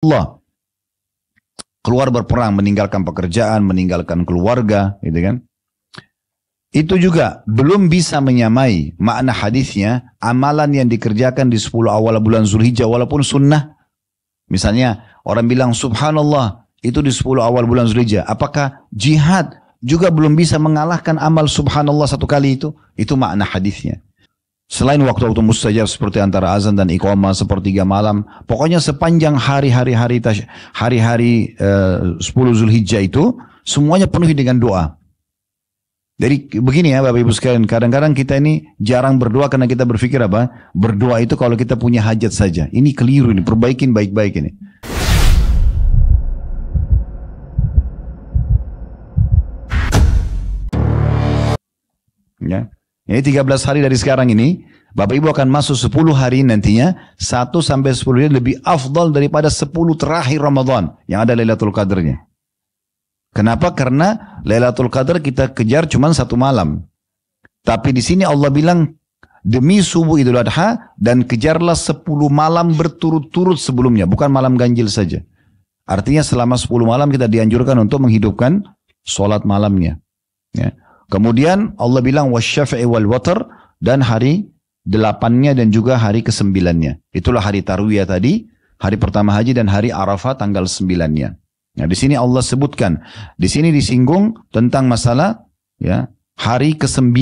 Allah. Keluar berperang, meninggalkan pekerjaan, meninggalkan keluarga, gitu kan. Itu juga belum bisa menyamai makna hadisnya, amalan yang dikerjakan di 10 awal bulan Zulhijjah walaupun sunnah. Misalnya orang bilang subhanallah, itu di 10 awal bulan Zulhijjah. Apakah jihad juga belum bisa mengalahkan amal subhanallah satu kali itu? Itu makna hadisnya. Selain waktu-waktu mustajab seperti antara azan dan iqamah, sepertiga malam. Pokoknya sepanjang hari-hari 10 Zulhijjah itu, semuanya penuhi dengan doa. Jadi begini ya Bapak Ibu sekalian, kadang-kadang kita ini jarang berdoa karena kita berpikir apa? Berdoa itu kalau kita punya hajat saja. Ini keliru, ini perbaikin baik-baik ini. Ya. Ini 13 hari dari sekarang ini, Bapak Ibu akan masuk 10 hari nantinya, 1 sampai 10 hari lebih afdal daripada 10 terakhir Ramadan yang ada Lailatul Qadarnya. Kenapa? Karena Lailatul Qadar kita kejar cuma 1 malam. Tapi di sini Allah bilang, demi subuh Idul Adha, dan kejarlah 10 malam berturut-turut sebelumnya, bukan malam ganjil saja. Artinya selama 10 malam kita dianjurkan untuk menghidupkan sholat malamnya. Ya. Kemudian Allah bilang wasyafi'i wal watar, dan hari 8-nya dan juga hari ke-9-nya. Itulah hari Tarwiyah tadi, hari pertama haji dan hari Arafah tanggal 9-nya. Nah, di sini Allah sebutkan, di sini disinggung tentang masalah ya, hari ke-9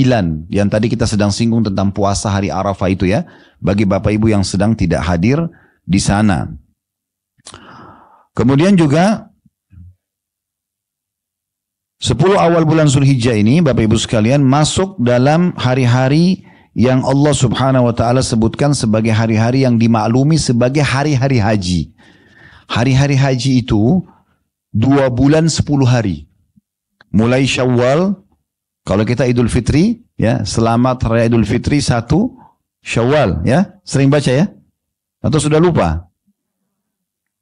yang tadi kita sedang singgung tentang puasa hari Arafah itu ya, bagi Bapak Ibu yang sedang tidak hadir di sana. Kemudian juga 10 awal bulan Zulhijjah ini Bapak Ibu sekalian masuk dalam hari-hari yang Allah subhanahu wa ta'ala sebutkan sebagai hari-hari yang dimaklumi sebagai hari-hari haji. Hari-hari haji itu 2 bulan 10 hari. Mulai Syawal, kalau kita Idul Fitri, ya, selamat Raya Idul Fitri 1 Syawal, ya. Sering baca ya? Atau sudah lupa?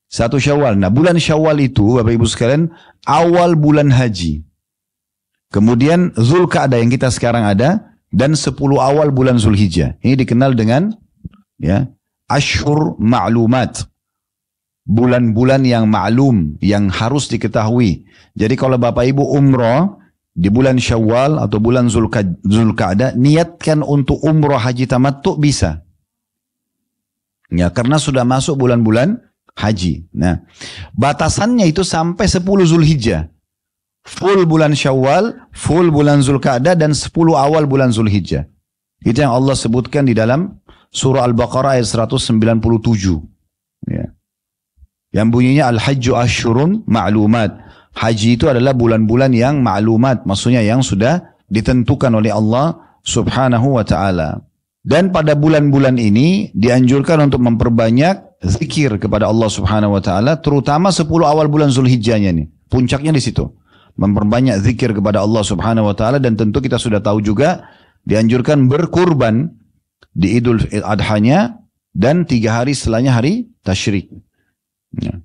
1 Syawal. Nah, bulan Syawal itu Bapak Ibu sekalian awal bulan haji. Kemudian Zulqa'dah yang kita sekarang ada, dan 10 awal bulan Zulhijjah. Ini dikenal dengan ya, Ashhur Ma'lumat. Bulan-bulan yang ma'lum, yang harus diketahui. Jadi kalau Bapak Ibu umroh di bulan Syawal atau bulan Zulqa'dah, niatkan untuk umroh haji tamattu bisa. Ya, karena sudah masuk bulan-bulan haji. Nah, batasannya itu sampai 10 Zulhijjah. Full bulan Syawal, full bulan Zulqa'dah, dan 10 awal bulan Zulhijjah. Itu yang Allah sebutkan di dalam surah Al-Baqarah ayat 197. Ya. Yang bunyinya Al-Hajju Ashurun Ma'lumat. Haji itu adalah bulan-bulan yang ma'lumat, maksudnya yang sudah ditentukan oleh Allah subhanahu wa ta'ala. Dan pada bulan-bulan ini dianjurkan untuk memperbanyak zikir kepada Allah subhanahu wa ta'ala, terutama 10 awal bulan Zulhijjahnya nih. Puncaknya di situ. Memperbanyak zikir kepada Allah subhanahu wa ta'ala, dan tentu kita sudah tahu juga dianjurkan berkurban di Idul Adhanya dan 3 hari setelahnya hari Tasyrik. Ya.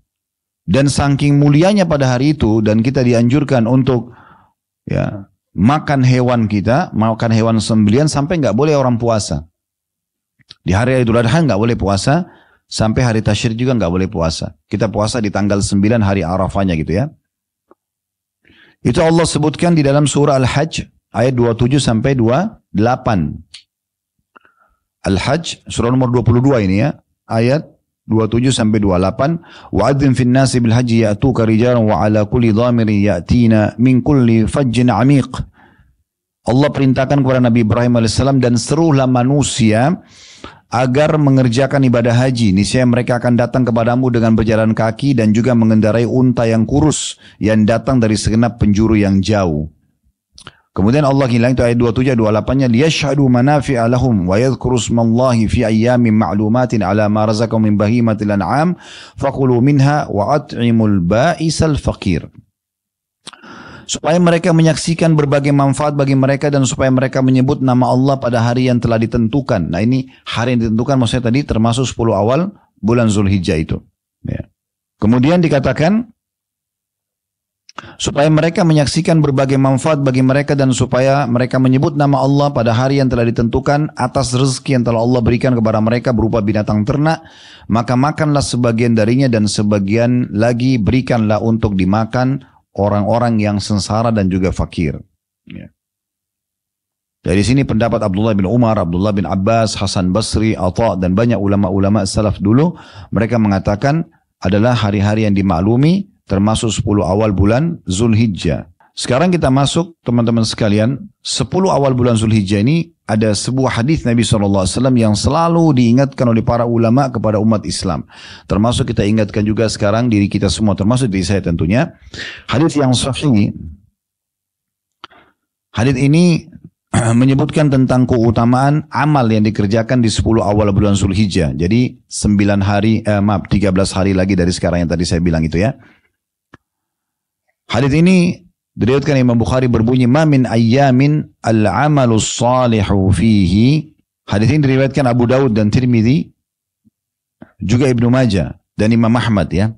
Dan saking mulianya pada hari itu, dan kita dianjurkan untuk ya, makan hewan kita, makan hewan sembelihan sampai nggak boleh orang puasa. Di hari Idul Adha nggak boleh puasa, sampai hari Tasyrik juga nggak boleh puasa. Kita puasa di tanggal 9 hari Arafahnya gitu ya. Itu Allah sebutkan di dalam surah Al-Hajj ayat 27 sampai 28. Al-Hajj surah nomor 22 ini ya, ayat 27 sampai 28. Wa'adzim fin nasi bil haji ya'tuka rijalan wa ala kulli dhamirin ya'tina min kulli fajjin 'amiq. Allah perintahkan kepada Nabi Ibrahim alaihissalam, dan serulah manusia agar mengerjakan ibadah haji. Niscaya mereka akan datang kepadamu dengan berjalan kaki dan juga mengendarai unta yang kurus yang datang dari segenap penjuru yang jauh. Kemudian Allah bilang itu ayat 27 28-nya, liyashhadu manafi'a lahum wa yadhkuru ismallahi fi ayyamin ma'lumatin ala ma razaqahum min bahimatil an'am faqulu minha wa at'imul ba'isal faqir. Supaya mereka menyaksikan berbagai manfaat bagi mereka, dan supaya mereka menyebut nama Allah pada hari yang telah ditentukan. Nah, ini hari yang ditentukan maksudnya tadi termasuk 10 awal bulan Zulhijjah itu. Ya. Kemudian dikatakan supaya mereka menyaksikan berbagai manfaat bagi mereka dan supaya mereka menyebut nama Allah pada hari yang telah ditentukan atas rezeki yang telah Allah berikan kepada mereka berupa binatang ternak, maka makanlah sebagian darinya dan sebagian lagi berikanlah untuk dimakan orang-orang yang sengsara dan juga fakir. Ya. Dari sini pendapat Abdullah bin Umar, Abdullah bin Abbas, Hasan Basri, Atha dan banyak ulama-ulama salaf dulu, mereka mengatakan adalah hari-hari yang dimaklumi termasuk 10 awal bulan Zulhijjah. Sekarang kita masuk teman-teman sekalian, 10 awal bulan Zulhijjah ini ada sebuah hadis Nabi SAW yang selalu diingatkan oleh para ulama kepada umat Islam. Termasuk kita ingatkan juga sekarang diri kita semua, termasuk diri saya tentunya. Hadis yang sahih. Hadis ini menyebutkan tentang keutamaan amal yang dikerjakan di 10 awal bulan Zulhijjah. Jadi 13 hari lagi dari sekarang yang tadi saya bilang itu ya. Hadis ini diriwayatkan Imam Bukhari berbunyi ma min ayyamin al-amalus salihu fihi. Hadis ini diriwayatkan Abu Daud dan Tirmidzi, juga Ibnu Majah dan Imam Ahmad ya.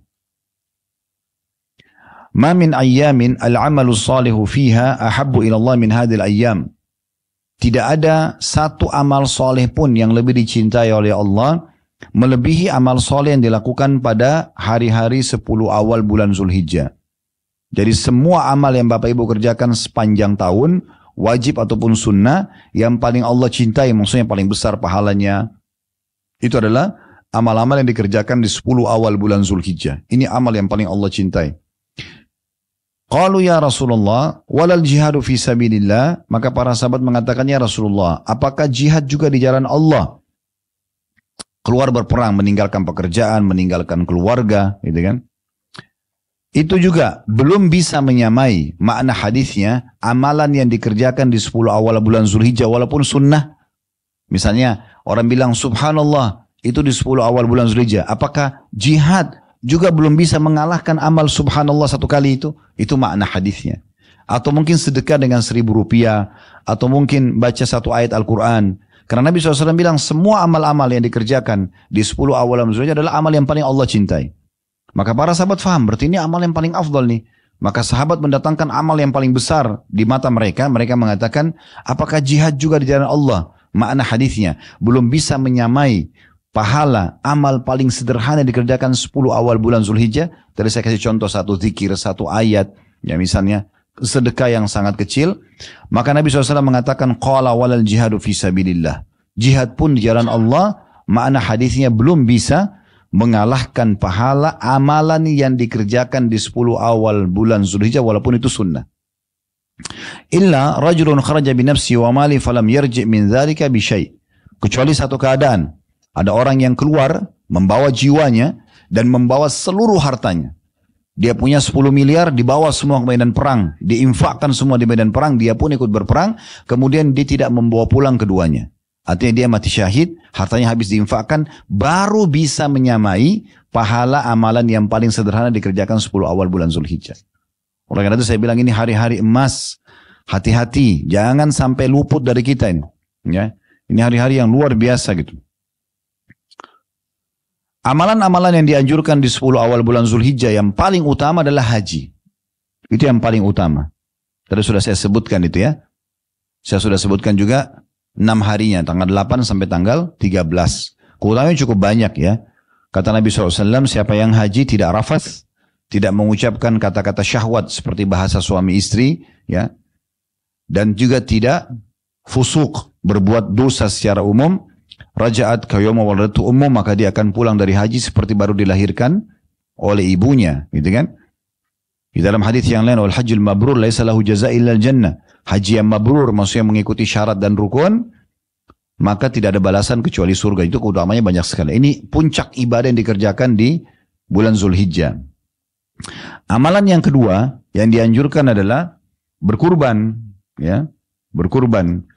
Ma min ayyamin al-amalus salihu fiha ahabbu ila Allah min hadhil ayyam. Tidak ada satu amal soleh pun yang lebih dicintai oleh Allah melebihi amal soleh yang dilakukan pada hari-hari 10 awal bulan Zulhijjah. Jadi semua amal yang Bapak Ibu kerjakan sepanjang tahun, wajib ataupun sunnah, yang paling Allah cintai, maksudnya paling besar pahalanya, itu adalah amal-amal yang dikerjakan di 10 awal bulan Zulhijjah. Ini amal yang paling Allah cintai. Qalu ya Rasulullah, walal jihadu fi sabilillah. Maka para sahabat mengatakan, ya Rasulullah, apakah jihad juga di jalan Allah? Keluar berperang, meninggalkan pekerjaan, meninggalkan keluarga, gitu kan? Itu juga belum bisa menyamai makna hadisnya amalan yang dikerjakan di 10 awal bulan Zulhijjah walaupun sunnah. Misalnya orang bilang subhanallah itu di 10 awal bulan Zulhijjah. Apakah jihad juga belum bisa mengalahkan amal subhanallah satu kali itu? Itu makna hadisnya. Atau mungkin sedekah dengan 1.000 rupiah. Atau mungkin baca satu ayat Al-Quran. Karena Nabi SAW bilang semua amal-amal yang dikerjakan di 10 awal bulan Zulhijjah adalah amal yang paling Allah cintai. Maka para sahabat faham, berarti ini amal yang paling afdal nih. Maka sahabat mendatangkan amal yang paling besar di mata mereka. Mereka mengatakan, apakah jihad juga di jalan Allah? Makna hadisnya belum bisa menyamai pahala amal paling sederhana dikerjakan 10 awal bulan Zulhijjah. Tadi saya kasih contoh satu zikir, satu ayat. Ya misalnya sedekah yang sangat kecil. Maka Nabi SAW mengatakan, qala walal jihadu fi sabilillah. Jihad pun di jalan Allah, makna hadisnya belum bisa mengalahkan pahala amalan yang dikerjakan di 10 awal bulan Zulhijjah walaupun itu sunnah. Illa rajulun kharaja binafsi wa mali falam yarji' min dzalika bi syai'. Kecuali satu keadaan, ada orang yang keluar membawa jiwanya dan membawa seluruh hartanya. Dia punya 10 miliar, dibawa semua ke medan perang, diinfakkan semua di medan perang, dia pun ikut berperang, kemudian dia tidak membawa pulang keduanya. Artinya dia mati syahid, hartanya habis diinfakkan, baru bisa menyamai pahala amalan yang paling sederhana dikerjakan 10 awal bulan Zulhijjah. Oleh karena itu saya bilang ini hari-hari emas. Hati-hati, jangan sampai luput dari kita ini. Ya, ini hari-hari yang luar biasa gitu. Amalan-amalan yang dianjurkan di 10 awal bulan Zulhijjah yang paling utama adalah haji. Itu yang paling utama. Tadi sudah saya sebutkan itu ya. Saya sudah sebutkan juga 6 harinya, tanggal 8 sampai tanggal 13. Keutamanya cukup banyak ya. Kata Nabi SAW, siapa yang haji tidak rafas, tidak mengucapkan kata-kata syahwat seperti bahasa suami istri, ya, dan juga tidak fusuk, berbuat dosa secara umum, raja'at kayawma waladatu umum, maka dia akan pulang dari haji seperti baru dilahirkan oleh ibunya, gitu kan? Di dalam hadis yang lain, wal hajjul mabrur laisa lahu jazaa illa jannah. Haji yang mabrur maksudnya mengikuti syarat dan rukun, maka tidak ada balasan kecuali surga. Itu keutamanya banyak sekali. Ini puncak ibadah yang dikerjakan di bulan Zulhijjah. Amalan yang kedua yang dianjurkan adalah berkurban, ya, berkurban.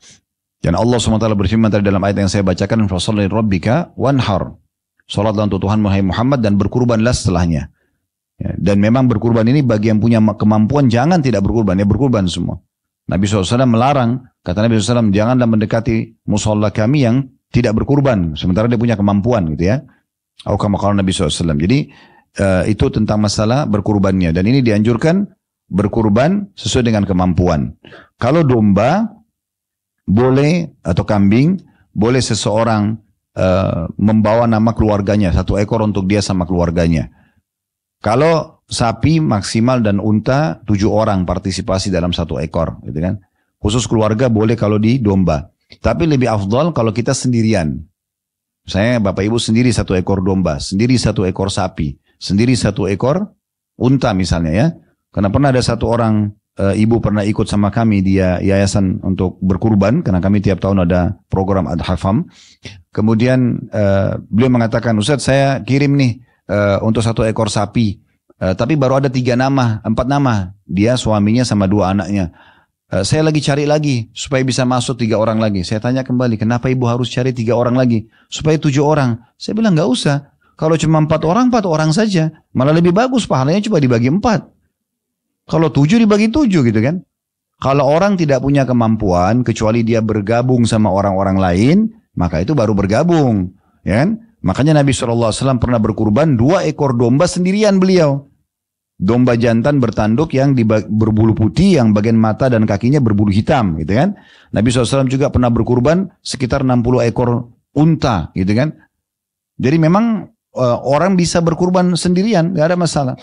Dan Allah SWT berfirman tadi dalam ayat yang saya bacakan, fasalli rabbika wanhar. Salatlah untuk Tuhan Muhammad dan berkurbanlah setelahnya. Ya, dan memang berkurban ini bagi yang punya kemampuan jangan tidak berkurban, ya berkurban semua. Nabi SAW melarang, kata Nabi SAW, janganlah mendekati musola kami yang tidak berkurban, sementara dia punya kemampuan gitu ya. Atau kama qala Nabi SAW. Jadi itu tentang masalah berkurbannya. Dan ini dianjurkan berkurban sesuai dengan kemampuan. Kalau domba boleh atau kambing boleh seseorang membawa nama keluarganya, 1 ekor untuk dia sama keluarganya. Kalau sapi maksimal dan unta 7 orang partisipasi dalam 1 ekor, gitu kan? Khusus keluarga boleh kalau di domba. Tapi lebih afdal kalau kita sendirian. Saya bapak ibu sendiri 1 ekor domba, sendiri 1 ekor sapi, sendiri 1 ekor unta misalnya ya. Karena pernah ada 1 orang ibu pernah ikut sama kami di yayasan untuk berkurban, karena kami tiap tahun ada program Adha-Fam. Kemudian beliau mengatakan, Ustaz saya kirim nih untuk 1 ekor sapi, tapi baru ada 3 nama, 4 nama, dia suaminya sama 2 anaknya. Saya lagi cari lagi supaya bisa masuk 3 orang lagi. Saya tanya kembali, kenapa ibu harus cari 3 orang lagi? Supaya 7 orang. Saya bilang nggak usah. Kalau cuma 4 orang, 4 orang saja. Malah lebih bagus, pahalanya coba dibagi 4. Kalau 7 dibagi 7 gitu kan. Kalau orang tidak punya kemampuan, kecuali dia bergabung sama orang-orang lain, maka itu baru bergabung. Ya kan? Makanya Nabi SAW pernah berkurban 2 ekor domba sendirian beliau. Domba jantan bertanduk yang berbulu putih, yang bagian mata dan kakinya berbulu hitam, gitu kan. Nabi SAW juga pernah berkurban sekitar 60 ekor unta, gitu kan. Jadi memang orang bisa berkurban sendirian, gak ada masalah.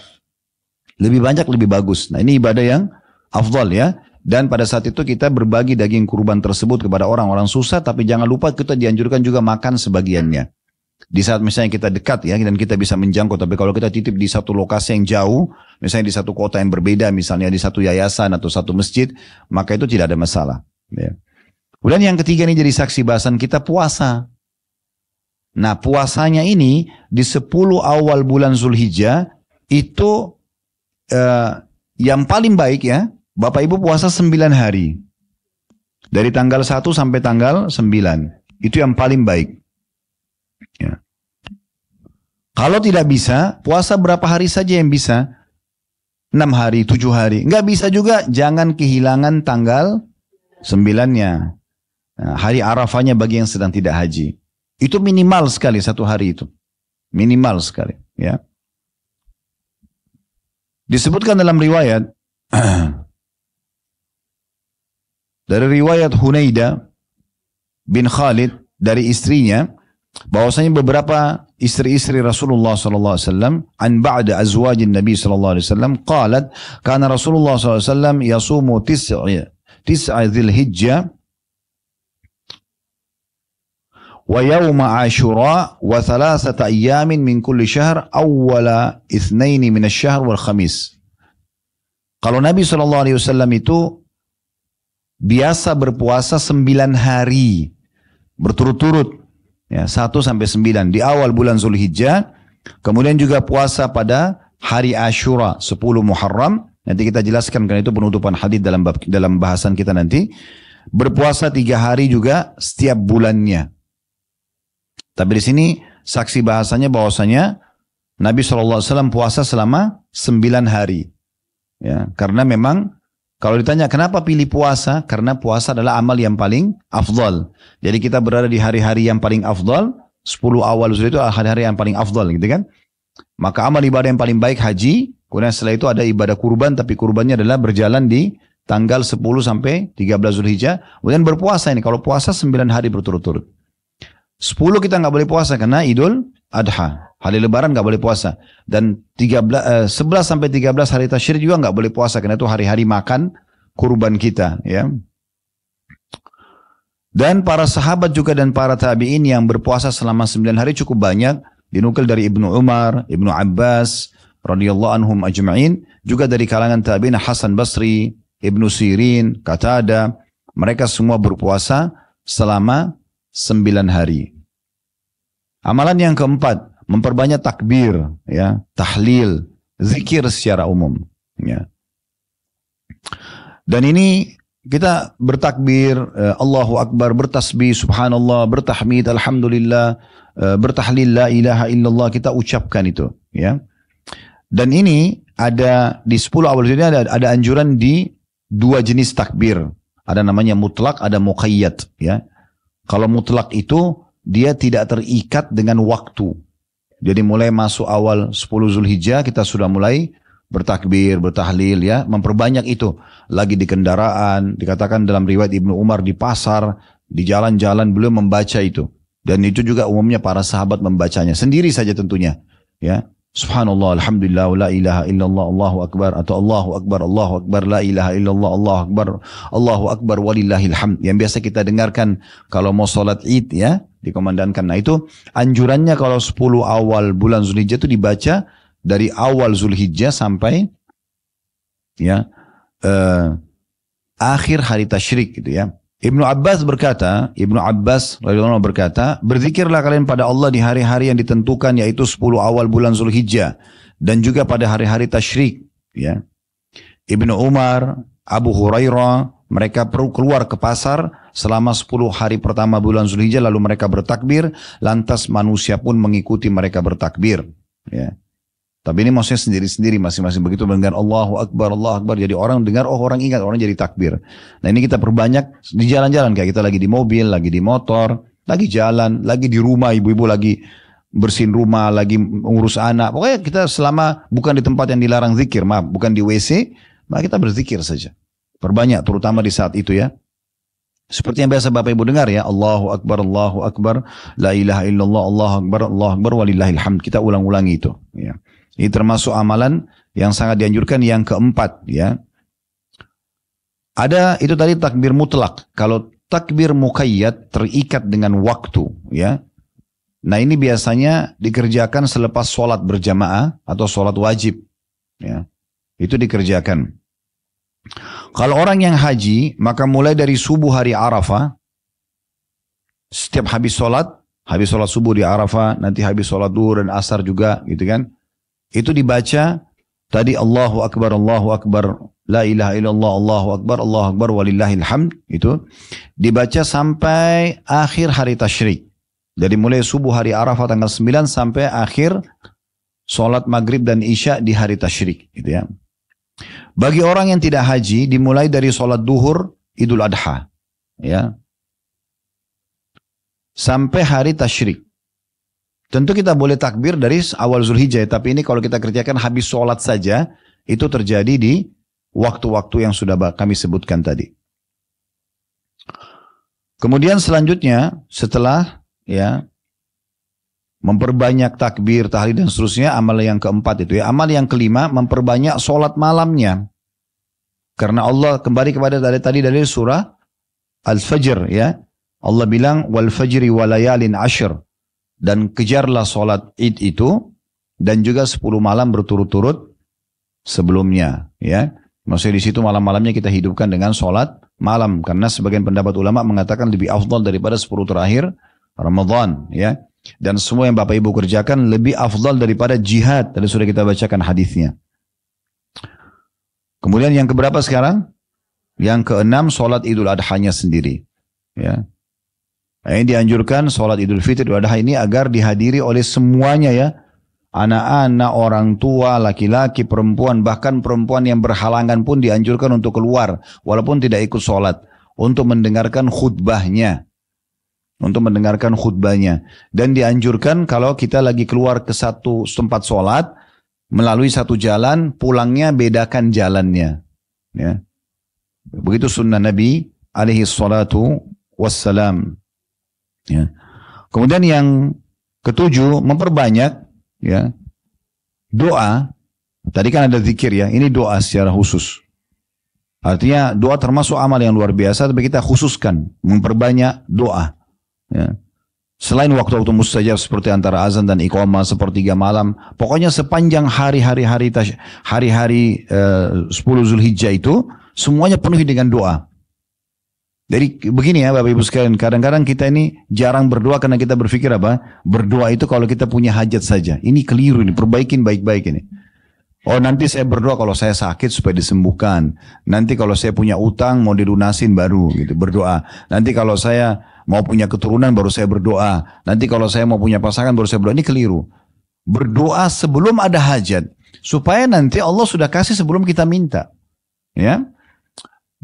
Lebih banyak lebih bagus. Nah ini ibadah yang afdal ya. Dan pada saat itu kita berbagi daging kurban tersebut kepada orang-orang susah, tapi jangan lupa kita dianjurkan juga makan sebagiannya. Di saat misalnya kita dekat ya, dan kita bisa menjangkau, tapi kalau kita titip di satu lokasi yang jauh, misalnya di satu kota yang berbeda, misalnya di satu yayasan atau satu masjid, maka itu tidak ada masalah. Ya. Kemudian yang ketiga ini jadi saksi bahasan kita puasa. Nah puasanya ini di 10 awal bulan Zulhijjah itu yang paling baik ya, Bapak Ibu puasa 9 hari. Dari tanggal 1 sampai tanggal 9. Itu yang paling baik. Ya. Kalau tidak bisa, puasa berapa hari saja yang bisa? 6 hari, 7 hari. Enggak bisa juga, jangan kehilangan tanggal 9-nya. Nah, hari Arafahnya bagi yang sedang tidak haji. Itu minimal sekali 1 hari itu. Minimal sekali. Ya. Disebutkan dalam riwayat dari riwayat Hunaidah bin Khalid dari istrinya, bahwasanya beberapa istri-istri Rasulullah SAW an ba'da azwajin Nabi SAW qalat kana Rasulullah SAW yasumu tis'a Dzulhijjah wa yawma Ashura wa 3 ayyamin min kulli syahr awwala itsnaini min asy-syahr wal khamis. Kalau Nabi SAW itu biasa berpuasa 9 hari berturut-turut ya, 1 sampai 9 di awal bulan Zulhijjah, kemudian juga puasa pada hari Ashura 10 Muharram. Nanti kita jelaskan karena itu penutupan hadis dalam bahasan kita nanti. Berpuasa 3 hari juga setiap bulannya. Tapi di sini saksi bahasanya bahwasanya Nabi SAW puasa selama 9 hari. Ya, karena memang kalau ditanya kenapa pilih puasa? Karena puasa adalah amal yang paling afdal. Jadi kita berada di hari-hari yang paling afdal. 10 awal Zulhijjah itu hari-hari yang paling afdal gitu kan. Maka amal ibadah yang paling baik haji. Kemudian setelah itu ada ibadah kurban. Tapi kurbannya adalah berjalan di tanggal 10 sampai 13 Zulhijjah. Kemudian berpuasa ini. Kalau puasa 9 hari berturut-turut. 10 kita nggak boleh puasa karena Idul Adha. Hari Lebaran nggak boleh puasa. Dan 11 sampai 13 hari Tasyrik juga nggak boleh puasa karena itu hari-hari makan kurban kita. Ya. Dan para sahabat juga dan para tabi'in yang berpuasa selama 9 hari cukup banyak. Dinukil dari Ibnu Umar, Ibnu Abbas, radhiyallahu anhum ajma'in. Juga dari kalangan tabi'in Hasan Basri, Ibnu Sirin, Qatada. Mereka semua berpuasa selama 9 hari. Amalan yang keempat, memperbanyak takbir, ya, tahlil, zikir secara umum. Ya. Dan ini kita bertakbir, Allahu Akbar, bertasbih, subhanallah, bertahmid, alhamdulillah, bertahlil, la ilaha illallah, kita ucapkan itu. Ya. Dan ini ada di 10 awal ini ada anjuran di 2 jenis takbir. Ada namanya mutlak, ada muqayyad. Ya. Kalau mutlak itu dia tidak terikat dengan waktu. Jadi mulai masuk awal 10 Zulhijjah kita sudah mulai bertakbir, bertahlil ya, memperbanyak itu. Lagi di kendaraan, dikatakan dalam riwayat Ibnu Umar di pasar, di jalan-jalan beliau membaca itu. Dan itu juga umumnya para sahabat membacanya sendiri saja tentunya. Ya, Subhanallah, Alhamdulillah, la ilaha illallah, Allahu Akbar, atau Allahu Akbar, la ilaha illallah, Allahu Akbar, walillahil hamd. Yang biasa kita dengarkan kalau mau sholat id ya, dikomandangkan. Nah itu anjurannya kalau 10 awal bulan Zulhijjah itu dibaca dari awal Zulhijjah sampai ya akhir hari tasyrik gitu ya. Ibnu Abbas radhiyallahu anhu berkata, berzikirlah kalian pada Allah di hari-hari yang ditentukan, yaitu 10 awal bulan Zulhijjah dan juga pada hari-hari tasyrik ya. Ibnu Umar, Abu Hurairah, mereka perlu keluar ke pasar selama 10 hari pertama bulan Zulhijjah, lalu mereka bertakbir, lantas manusia pun mengikuti mereka bertakbir ya. Tapi ini maksudnya sendiri-sendiri, masing-masing begitu mendengar Allahu Akbar, jadi orang dengar, oh orang ingat, orang jadi takbir. Nah ini kita perbanyak di jalan-jalan, kayak kita lagi di mobil, lagi di motor, lagi jalan, lagi di rumah, ibu-ibu lagi bersihin rumah, lagi ngurus anak. Pokoknya kita selama bukan di tempat yang dilarang zikir, maaf, bukan di WC, maka kita berzikir saja. Perbanyak, terutama di saat itu ya. Seperti yang biasa Bapak Ibu dengar ya, Allahu Akbar, la ilaha illallah, Allahu Akbar, walillahil hamd. Kita ulang-ulangi itu ya. Ini termasuk amalan yang sangat dianjurkan. Yang keempat ya, ada itu tadi takbir mutlak. Kalau takbir muqayyad terikat dengan waktu ya. Nah ini biasanya dikerjakan selepas sholat berjamaah atau sholat wajib ya. Itu dikerjakan. Kalau orang yang haji, maka mulai dari subuh hari Arafah, setiap habis sholat subuh di Arafah, nanti habis sholat duhur dan asar juga gitu kan. Itu dibaca tadi Allahu Akbar, la ilaha illallah, Allahu Akbar, walillahil hamd. Itu dibaca sampai akhir hari tasyrik. Dari mulai subuh hari Arafah tanggal 9 sampai akhir sholat maghrib dan isya di hari tasyrik. Gitu ya. Bagi orang yang tidak haji, dimulai dari sholat duhur Idul Adha. Ya. Sampai hari tasyrik. Tentu kita boleh takbir dari awal Zulhijjah, tapi ini kalau kita kerjakan habis sholat saja, itu terjadi di waktu-waktu yang sudah kami sebutkan tadi. Kemudian selanjutnya, setelah ya memperbanyak takbir, tahlil dan seterusnya, amal yang keempat itu ya. Amal yang kelima, memperbanyak sholat malamnya. Karena Allah kembali kepada tadi dari surah Al-Fajr ya. Allah bilang, wal fajri walayalin ashr. Dan kejarlah sholat id itu dan juga 10 malam berturut-turut sebelumnya ya. Maksudnya di situ malam-malamnya kita hidupkan dengan sholat malam, karena sebagian pendapat ulama mengatakan lebih afdal daripada 10 terakhir Ramadan ya. Dan semua yang Bapak Ibu kerjakan lebih afdal daripada jihad. Tadi sudah kita bacakan hadisnya. Kemudian yang keberapa sekarang? Yang keenam, sholat Idul Adhanya sendiri ya. Nah, ini dianjurkan sholat Idul Fitri Idul Adha ini agar dihadiri oleh semuanya ya. Anak-anak, orang tua, laki-laki, perempuan, bahkan perempuan yang berhalangan pun dianjurkan untuk keluar. Walaupun tidak ikut sholat. Untuk mendengarkan khutbahnya. Dan dianjurkan kalau kita lagi keluar ke satu tempat sholat, melalui satu jalan, pulangnya bedakan jalannya. Ya. Begitu sunnah Nabi alaihi salatu wassalam. Ya. Kemudian yang ketujuh, memperbanyak ya doa. Tadi kan ada zikir ya, ini doa secara khusus. Artinya doa termasuk amal yang luar biasa, tapi kita khususkan memperbanyak doa. Ya. Selain waktu-waktu mustajab seperti antara azan dan iqamah, sepertiga malam, pokoknya sepanjang hari-hari 10 Zulhijjah itu semuanya penuhi dengan doa. Jadi begini ya Bapak Ibu sekalian, kadang-kadang kita ini jarang berdoa karena kita berpikir apa? Berdoa itu kalau kita punya hajat saja. Ini keliru, ini perbaikin baik-baik ini. Oh nanti saya berdoa kalau saya sakit supaya disembuhkan. Nanti kalau saya punya utang mau dilunasin baru gitu berdoa. Nanti kalau saya mau punya keturunan baru saya berdoa. Nanti kalau saya mau punya pasangan baru saya berdoa. Ini keliru. Berdoa sebelum ada hajat. Supaya nanti Allah sudah kasih sebelum kita minta. Ya.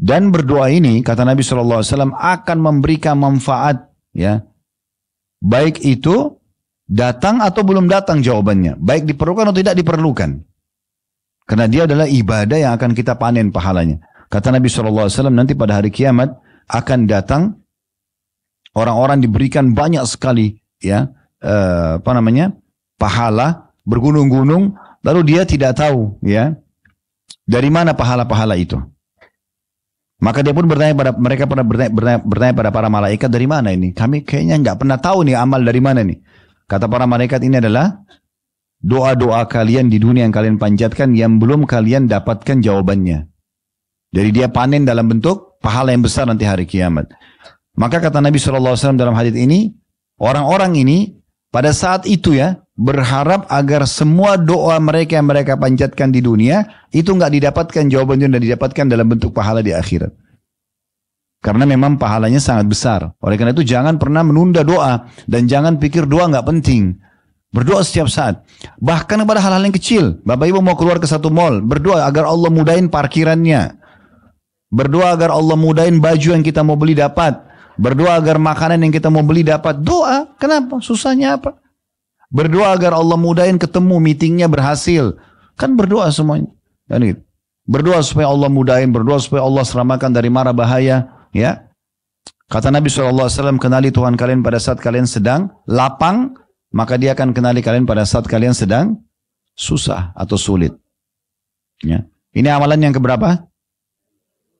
Dan berdoa ini, kata Nabi SAW, akan memberikan manfaat. Ya. Baik itu datang atau belum datang jawabannya. Baik diperlukan atau tidak diperlukan. Karena dia adalah ibadah yang akan kita panen pahalanya. Kata Nabi SAW, nanti pada hari kiamat akan datang orang-orang diberikan banyak sekali ya pahala bergunung-gunung, lalu dia tidak tahu ya dari mana pahala-pahala itu. Maka dia pun mereka bertanya pada para malaikat, dari mana ini? Kami kayaknya nggak pernah tahu nih amal dari mana nih. Kata para malaikat, ini adalah doa-doa kalian di dunia yang kalian panjatkan yang belum kalian dapatkan jawabannya. Jadi dia panen dalam bentuk pahala yang besar nanti hari kiamat. Maka kata Nabi SAW dalam hadits ini, orang-orang ini pada saat itu ya berharap agar semua doa mereka yang mereka panjatkan di dunia itu nggak didapatkan jawabannya dan didapatkan dalam bentuk pahala di akhirat. Karena memang pahalanya sangat besar. Oleh karena itu jangan pernah menunda doa dan jangan pikir doa nggak penting. Berdoa setiap saat. Bahkan pada hal-hal yang kecil. Bapak Ibu mau keluar ke satu mall, berdoa agar Allah mudahin parkirannya. Berdoa agar Allah mudahin baju yang kita mau beli dapat. Berdoa agar makanan yang kita mau beli dapat. Doa. Kenapa? Susahnya apa? Berdoa agar Allah mudahin ketemu, meetingnya berhasil. Kan berdoa semuanya. Kan gitu. Berdoa supaya Allah mudahin. Berdoa supaya Allah selamatkan dari mara bahaya. Ya. Kata Nabi SAW, kenali Tuhan kalian pada saat kalian sedang lapang. Maka dia akan kenali kalian pada saat kalian sedang susah atau sulit. Ya. Ini amalan yang keberapa?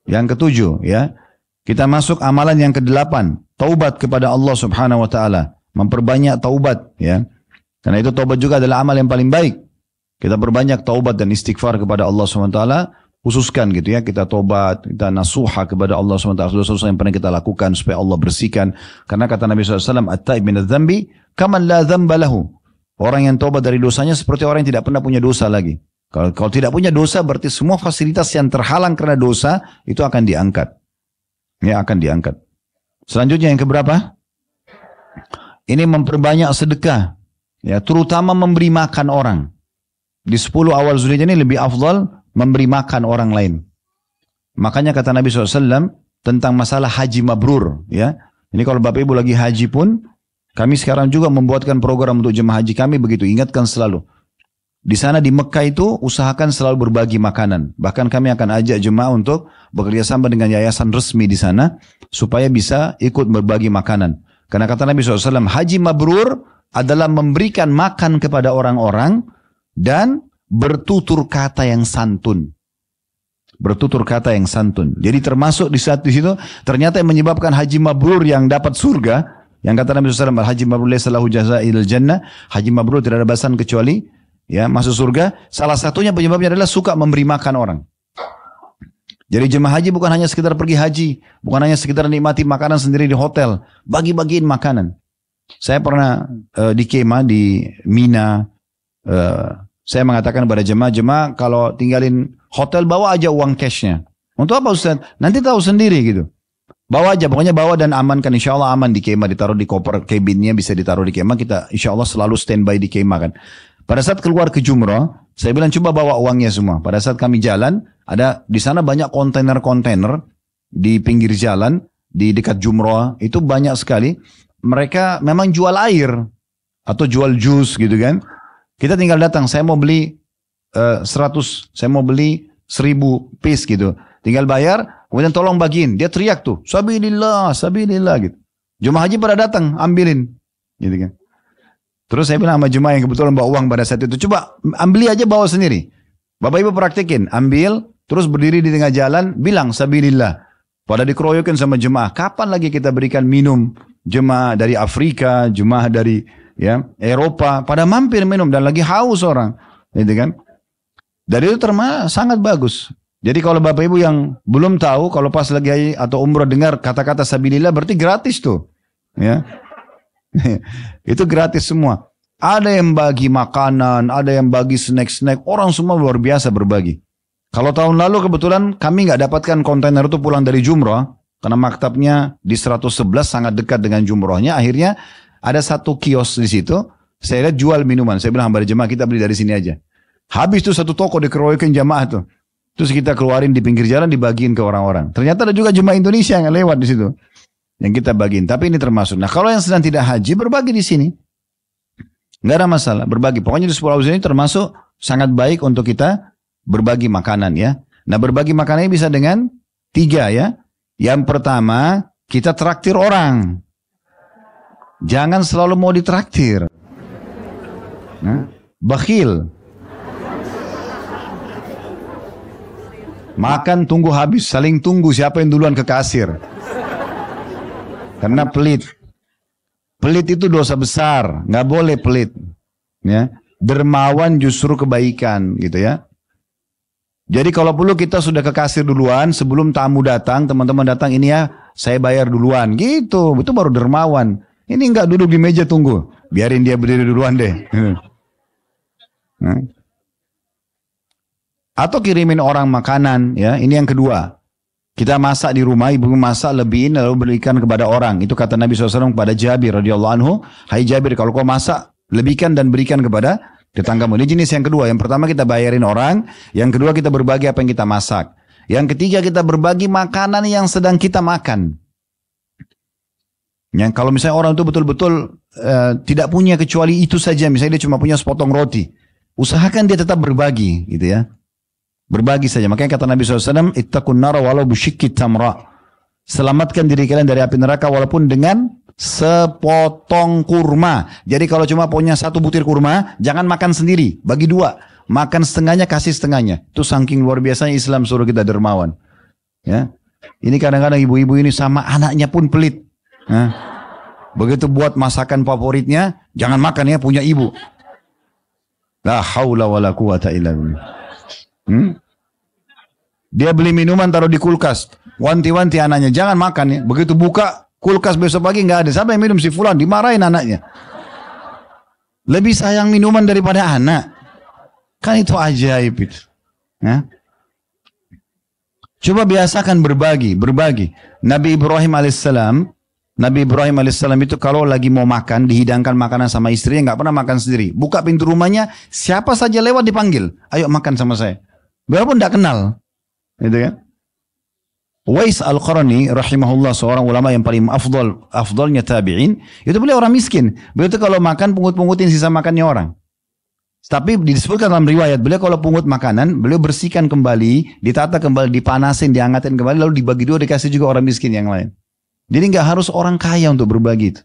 Yang ketujuh, ya. Kita masuk amalan yang kedelapan, taubat kepada Allah Subhanahu wa taala, memperbanyak taubat, ya. Karena itu taubat juga adalah amal yang paling baik. Kita perbanyak taubat dan istighfar kepada Allah Subhanahu wa taala, khususkan gitu ya, kita taubat, kita nasuha kepada Allah Subhanahu wa taala, dosa-dosa yang pernah kita lakukan supaya Allah bersihkan. Karena kata Nabi SAW, at-taib minadz dzambi kaman la dzamba lahu. Orang yang taubat dari dosanya seperti orang yang tidak pernah punya dosa lagi. Kalau tidak punya dosa berarti semua fasilitas yang terhalang karena dosa itu akan diangkat. Ya, akan diangkat. Selanjutnya yang keberapa? Ini memperbanyak sedekah. Ya, terutama memberi makan orang. Di 10 awal Zulhijjah ini lebih afdal memberi makan orang lain. Makanya kata Nabi SAW tentang masalah haji mabrur. Ya. Ini kalau Bapak Ibu lagi haji pun, kami sekarang juga membuatkan program untuk jemaah haji kami begitu. Ingatkan selalu. Di sana di Mekah itu usahakan selalu berbagi makanan. Bahkan kami akan ajak jemaah untuk bekerja sama dengan yayasan resmi di sana supaya bisa ikut berbagi makanan. Karena kata Nabi SAW, haji mabrur adalah memberikan makan kepada orang-orang dan bertutur kata yang santun. Bertutur kata yang santun. Jadi termasuk di saat di situ ternyata yang menyebabkan haji mabrur yang dapat surga, yang kata Nabi SAW, haji mabrur laysa lahu jazaa'il jannah, haji mabrur tidak ada balasan kecuali ya masuk surga. Salah satunya penyebabnya adalah suka memberi makan orang. Jadi jemaah haji bukan hanya sekedar pergi haji, bukan hanya sekedar nikmati makanan sendiri di hotel, bagi-bagiin makanan. Saya pernah di kemah di Mina, saya mengatakan kepada jemaah kalau tinggalin hotel bawa aja uang cashnya. Untuk apa Ustaz? Nanti tahu sendiri gitu. Bawa aja, pokoknya bawa dan amankan. Insya Allah aman di kemah, ditaruh di koper cabinnya, bisa ditaruh di kemah. Kita insya Allah selalu standby di kemah kan. Pada saat keluar ke Jumrah, saya bilang coba bawa uangnya semua. Pada saat kami jalan, ada di sana banyak kontainer-kontainer di pinggir jalan, di dekat Jumrah, itu banyak sekali. Mereka memang jual air atau jual jus gitu kan. Kita tinggal datang, saya mau beli 100, saya mau beli 1000 piece gitu. Tinggal bayar, kemudian tolong bagiin. Dia teriak tuh, sabilillah, sabilillah gitu. Jemaah haji pada datang, ambilin. Gitu kan. Terus saya bilang sama jemaah yang kebetulan bawa uang pada saat itu, coba ambil aja bawa sendiri. Bapak Ibu praktekin, ambil, terus berdiri di tengah jalan, bilang sabilillah. Pada dikeroyokin sama jemaah, kapan lagi kita berikan minum jemaah dari Afrika, jemaah dari ya Eropa, pada mampir minum dan lagi haus orang, gitu kan? Dari itu sangat bagus. Jadi kalau Bapak Ibu yang belum tahu, kalau pas lagi haji atau umrah dengar kata-kata sabilillah berarti gratis tuh, ya. Itu gratis semua. Ada yang bagi makanan, ada yang bagi snack-snack. Orang semua luar biasa berbagi. Kalau tahun lalu kebetulan kami nggak dapatkan kontainer itu pulang dari Jumrah, karena maktabnya di 111 sangat dekat dengan Jumrahnya. Akhirnya ada satu kios di situ. Saya lihat jual minuman. Saya bilang kepada jemaah, kita beli dari sini aja. Habis itu satu toko dikeroyokin jemaah tuh. Terus kita keluarin di pinggir jalan, dibagiin ke orang-orang. Ternyata ada juga jemaah Indonesia yang lewat di situ, yang kita bagiin. Tapi ini termasuk. Nah kalau yang sedang tidak haji, berbagi di sini. Nggak ada masalah, berbagi. Pokoknya di 10 awal ini termasuk sangat baik untuk kita berbagi makanan ya. Nah berbagi makanannya bisa dengan 3 ya. Yang pertama, kita traktir orang. Jangan selalu mau ditraktir. Nah, bakhil. Makan tunggu habis, saling tunggu siapa yang duluan ke kasir. Karena pelit. Pelit itu dosa besar, nggak boleh pelit. Ya, dermawan justru kebaikan gitu ya. Jadi kalau perlu kita sudah ke kasir duluan sebelum tamu datang, teman-teman datang ini ya, saya bayar duluan gitu. Itu baru dermawan. Ini nggak duduk di meja tunggu, biarin dia berdiri duluan deh. Atau kirimin orang makanan ya. Ini yang kedua. Kita masak di rumah, ibu masak lebihin lalu berikan kepada orang. Itu kata Nabi SAW kepada Jabir radhiyallahu anhu, hai Jabir, kalau kau masak lebihkan dan berikan kepada tetanggamu. Ini jenis yang kedua. Yang pertama kita bayarin orang, yang kedua kita berbagi apa yang kita masak. Yang ketiga kita berbagi makanan yang sedang kita makan. Yang kalau misalnya orang itu betul-betul tidak punya kecuali itu saja, misalnya dia cuma punya sepotong roti, usahakan dia tetap berbagi gitu ya. Berbagi saja. Makanya kata Nabi SAW, ittaqun nara walau bisyikki tamra. Selamatkan diri kalian dari api neraka walaupun dengan sepotong kurma. Jadi kalau cuma punya 1 butir kurma, jangan makan sendiri, bagi 2. Makan setengahnya, kasih setengahnya. Itu saking luar biasanya Islam suruh kita dermawan. Ya. Ini kadang-kadang ibu-ibu ini sama anaknya pun pelit. Ya. Begitu buat masakan favoritnya, jangan makan ya, punya ibu. La haula wala quwata illa billah. Dia beli minuman taruh di kulkas, wanti-wanti anaknya jangan makan ya. Begitu buka kulkas besok pagi nggak ada, siapa yang minum? Si fulan, dimarahin anaknya. Lebih sayang minuman daripada anak, kan itu ajaib itu. Ya? Coba biasakan berbagi. Nabi Ibrahim alaihissalam itu kalau lagi mau makan, dihidangkan makanan sama istrinya, nggak pernah makan sendiri. Buka pintu rumahnya, siapa saja lewat dipanggil, ayo makan sama saya. Biarpun tidak kenal, gitu kan? Wais Al-Qarni rahimahullah, seorang ulama yang paling afdalnya tabi'in, itu beliau orang miskin. Beliau itu kalau makan pungut-pungutin sisa makannya orang. Tapi disebutkan dalam riwayat, beliau kalau pungut makanan, beliau bersihkan kembali, ditata kembali, dipanasin, dihangatin kembali, lalu dibagi 2 dikasih juga orang miskin yang lain. Jadi nggak harus orang kaya untuk berbagi itu.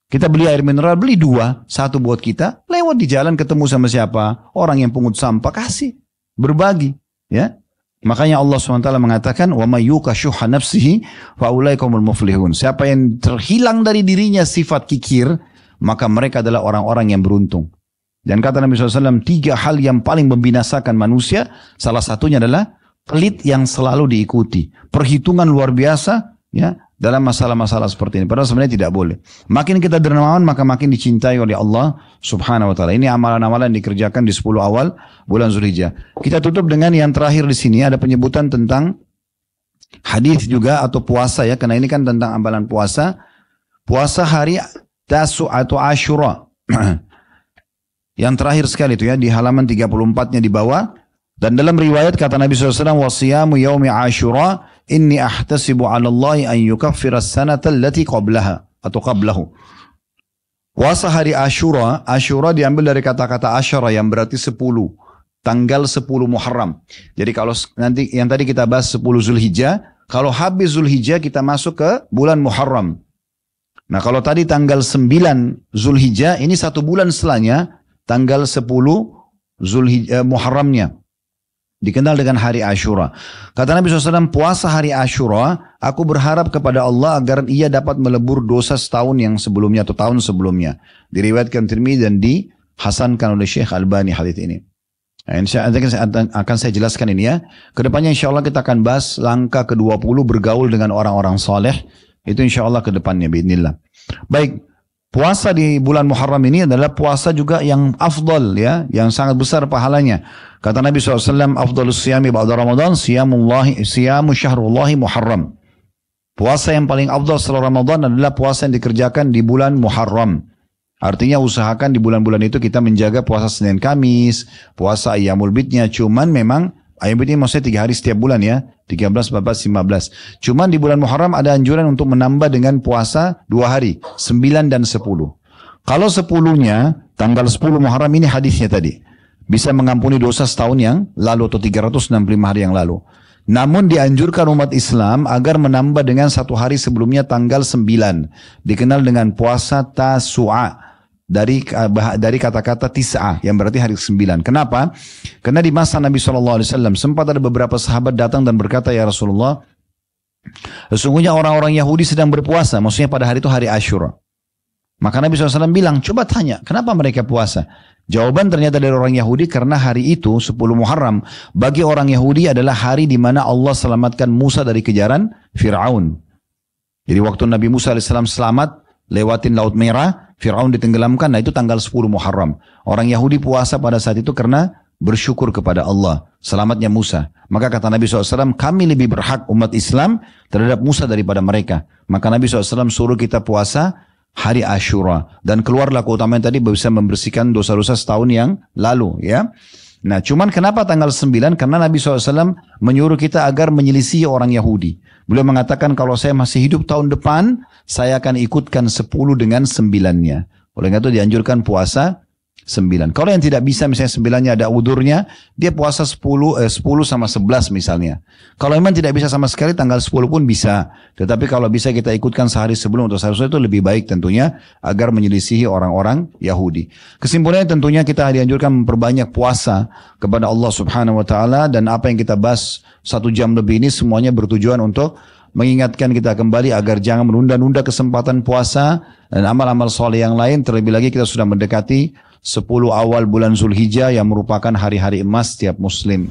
Kita beli air mineral, beli 2, 1 buat kita, lewat di jalan ketemu sama siapa, orang yang pungut sampah, kasih. Berbagi, ya. Makanya Allah SWT mengatakan, wa may yuqa syuhha nafsihi fa ulaikumul muflihun. Siapa yang terhilang dari dirinya sifat kikir, maka mereka adalah orang-orang yang beruntung. Dan kata Nabi SAW, 3 hal yang paling membinasakan manusia, salah satunya adalah pelit yang selalu diikuti, perhitungan luar biasa, ya, dalam masalah-masalah seperti ini. Padahal sebenarnya tidak boleh. Makin kita dermawan, maka makin dicintai oleh Allah Subhanahu wa taala. Ini amalan-amalan yang dikerjakan di 10 awal bulan Zulhijjah. Kita tutup dengan yang terakhir di sini, ada penyebutan tentang hadis juga atau puasa ya, karena ini kan tentang amalan puasa. Puasa hari Tasu atau Ashura. Yang terakhir sekali itu ya, di halaman 34-nya di bawah. Dan dalam riwayat kata Nabi SAW, wasiyamu yaumi Ashura inni ahtasibu 'ala Allah an yukaffira as-sanata allati qablaha atau qablahu. Puasa hari Ashura, Ashura diambil dari kata-kata Asyara yang berarti 10, tanggal 10 Muharram. Jadi kalau nanti yang tadi kita bahas 10 Zulhijjah, kalau habis Zulhijjah kita masuk ke bulan Muharram. Nah kalau tadi tanggal 9 Zulhijjah, ini 1 bulan setelahnya tanggal 10 Muharramnya. Dikenal dengan hari Ashura. Kata Nabi SAW, puasa hari Ashura, aku berharap kepada Allah agar ia dapat melebur dosa setahun yang sebelumnya atau tahun sebelumnya. Diriwayatkan Tirmidzi dan dihasankan oleh Syekh Albani hadits ini. Nah, akan saya jelaskan ini ya. Kedepannya insya Allah kita akan bahas langkah ke-20 bergaul dengan orang-orang saleh. Itu insya Allah kedepannya, biidznillah. Baik. Puasa di bulan Muharram ini adalah puasa juga yang afdal ya, yang sangat besar pahalanya. Kata Nabi SAW, afdalus siyami ba'da Ramadan, siyamu syahrullahi Muharram. Puasa yang paling afdal setelah Ramadan adalah puasa yang dikerjakan di bulan Muharram. Artinya usahakan di bulan-bulan itu kita menjaga puasa Senin Kamis, puasa Ayyamul Bidnya. Cuman memang Ayyamul Bid ini maksudnya 3 hari setiap bulan ya, 13, 14, 15. Cuman di bulan Muharram ada anjuran untuk menambah dengan puasa 2 hari, 9 dan 10. Kalau 10-nya, tanggal 10 Muharram ini hadisnya tadi. bisa mengampuni dosa setahun yang lalu atau 365 hari yang lalu. Namun dianjurkan umat Islam agar menambah dengan satu hari sebelumnya tanggal 9. Dikenal dengan puasa Tasu'a. Dari kata-kata tis'ah yang berarti hari ke-9. Kenapa? Karena di masa Nabi SAW sempat ada beberapa sahabat datang dan berkata, ya Rasulullah, sesungguhnya orang-orang Yahudi sedang berpuasa. Maksudnya pada hari itu hari Asyura. Maka Nabi SAW bilang, coba tanya, kenapa mereka puasa? Jawaban ternyata dari orang Yahudi, karena hari itu 10 Muharram bagi orang Yahudi adalah hari di mana Allah selamatkan Musa dari kejaran Fir'aun. Jadi waktu Nabi Musa AS selamat lewatin Laut Merah, Fir'aun ditenggelamkan, nah itu tanggal 10 Muharram. Orang Yahudi puasa pada saat itu karena bersyukur kepada Allah, selamatnya Musa. Maka kata Nabi SAW, kami lebih berhak umat Islam terhadap Musa daripada mereka. Maka Nabi SAW suruh kita puasa hari Asyura. Dan keluarlah keutamaan tadi bisa membersihkan dosa-dosa setahun yang lalu. Ya. Nah cuman kenapa tanggal 9? Karena Nabi SAW menyuruh kita agar menyelisihi orang Yahudi. Beliau mengatakan kalau saya masih hidup tahun depan, saya akan ikutkan 10 dengan 9-nya. Oleh karena itu dianjurkan puasa 9. Kalau yang tidak bisa misalnya 9-nya ada udurnya, dia puasa 10 sama 11 misalnya. Kalau memang tidak bisa sama sekali tanggal 10 pun bisa. Tetapi kalau bisa kita ikutkan sehari sebelum atau sehari setelah itu lebih baik tentunya agar menyelisihi orang-orang Yahudi. Kesimpulannya tentunya kita dianjurkan memperbanyak puasa kepada Allah Subhanahu wa taala, dan apa yang kita bahas 1 jam lebih ini semuanya bertujuan untuk mengingatkan kita kembali agar jangan menunda-nunda kesempatan puasa dan amal-amal soleh yang lain. Terlebih lagi kita sudah mendekati 10 awal bulan Zulhijjah yang merupakan hari-hari emas setiap muslim.